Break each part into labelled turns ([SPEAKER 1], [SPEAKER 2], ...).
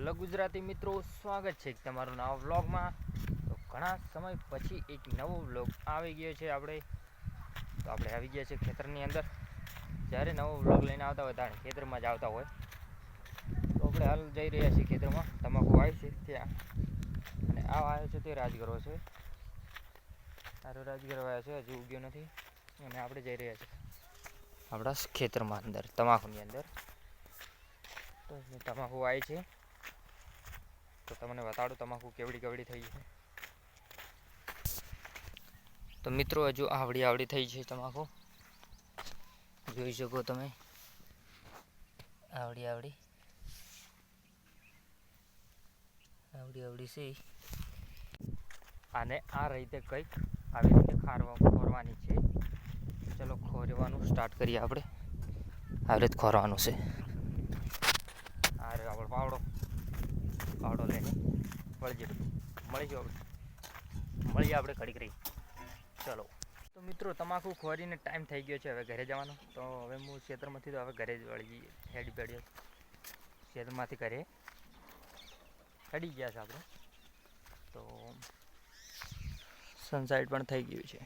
[SPEAKER 1] Hello Gujarati મિત્રો, સ્વાગત છે તમારું નવા વ્લોગમાં। તો ઘણા સમય પછી એક નવો વ્લોગ આવી ગયો છે આપણે આવી ગયા છે ખેતરની અંદર। જ્યારે નવો વ્લોગ લઈને આવતા હોય ત્યારે ખેતરમાં જ આવતા હોય, તો આપણે હાલ જઈ રહ્યા છીએ ખેતરમાં। તમાકુ આવી છે ત્યાં, અને આ આવ્યો છે તે રાજગરો છે, સારો રાજગરો આવ્યો છે, હજુ ઉગ્યો નથી। અને આપણે જઈ રહ્યા છીએ આપણા ખેતરમાં અંદર તમાકુની અંદર। તો તમાકુ આવી છે, તો તમને બતાડું તમાકુ કેવડી થઈ છે। તો મિત્રો હજુ આવડી થઈ છે તમાકુ, જોઈ શકો તમે, આવડી છે। અને આ રીતે કંઈક આવી રીતે ખોરવાની છે। ચલો ખોરવાનું સ્ટાર્ટ કરીએ આપણે। આવી રીતે ખોરવાનું છે। આ રે આપણે પાવડો લઈને મળીએ આપણે ઘડીક રહી। ચલો તો મિત્રો તમાકુ ખોરીને ટાઈમ થઈ ગયો છે હવે ઘરે જવાનો। તો હવે હું ખેતરમાંથી તો હવે ઘરે જ વળી હેડી પડ્યો, ખેતરમાંથી ઘરે હેડી ગયા છે આપણે। તો સનસાઇડ પણ થઈ ગયું છે,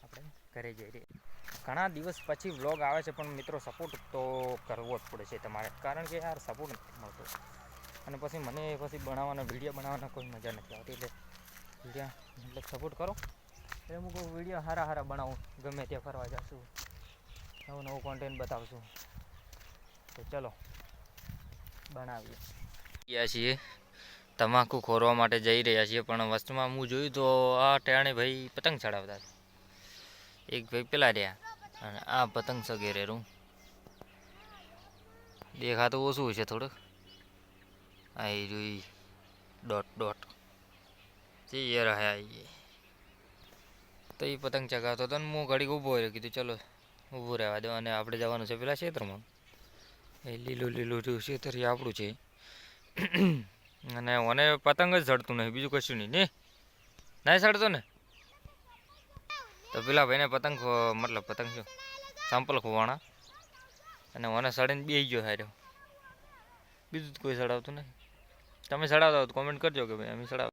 [SPEAKER 1] આપણે ઘરે જઈ રહ્યા। ઘણા દિવસ પછી વ્લોગ આવે છે, પણ મિત્રો સપોર્ટ તો કરવો જ પડે છે તમારે, કારણ કે યાર સપોર્ટ નથી મળતો। અને પછી મને બનાવવાના વિડીયો બનાવવાના કોઈ મજા નથી આવતી, એટલે વિડીયો મતલબ સપોર્ટ કરો એટલે હું કોઈ વિડીયો સારા બનાવું, ગમે ત્યાં ફરવા જઈશું, નવું કોન્ટેન્ટ બતાવશું। તો ચલો બનાવીએ। ગયા છીએ તમાકુ ખોરવા માટે જઈ રહ્યા છીએ, પણ વસ્તુમાં હું જોયું તો આ ટેણે ભાઈ પતંગ ચડાવતા હતા। એક ભાઈ પેલા રહ્યા, અને આ પતંગ સગેરે રૂં દેખાતું ઓછું છે થોડુંક, આ જોઈ ડોટ જે રહ્યા તો એ પતંગ ચગાવતો હતો, ને હું ઘડીક ઊભો રહ્યો, કીધું ચલો ઊભું રહેવા દો। અને આપણે જવાનું છે પેલા ક્ષેત્રમાં, એ લીલું ક્ષેત્ર આપણું છે। અને મને પતંગ જ ચડતું નહીં, બીજું કશું નહીં ચડતો ને। તો પેલા ભાઈને પતંગ શું સંપલ ખોવાણા, અને મને સડીને બેસી ગયો હાર્યો, બીજું કોઈ ચડાવતું નહીં। તમે ચડાવતા હો તો કોમેન્ટ કરજો કે ભાઈ અમે ચડાવ।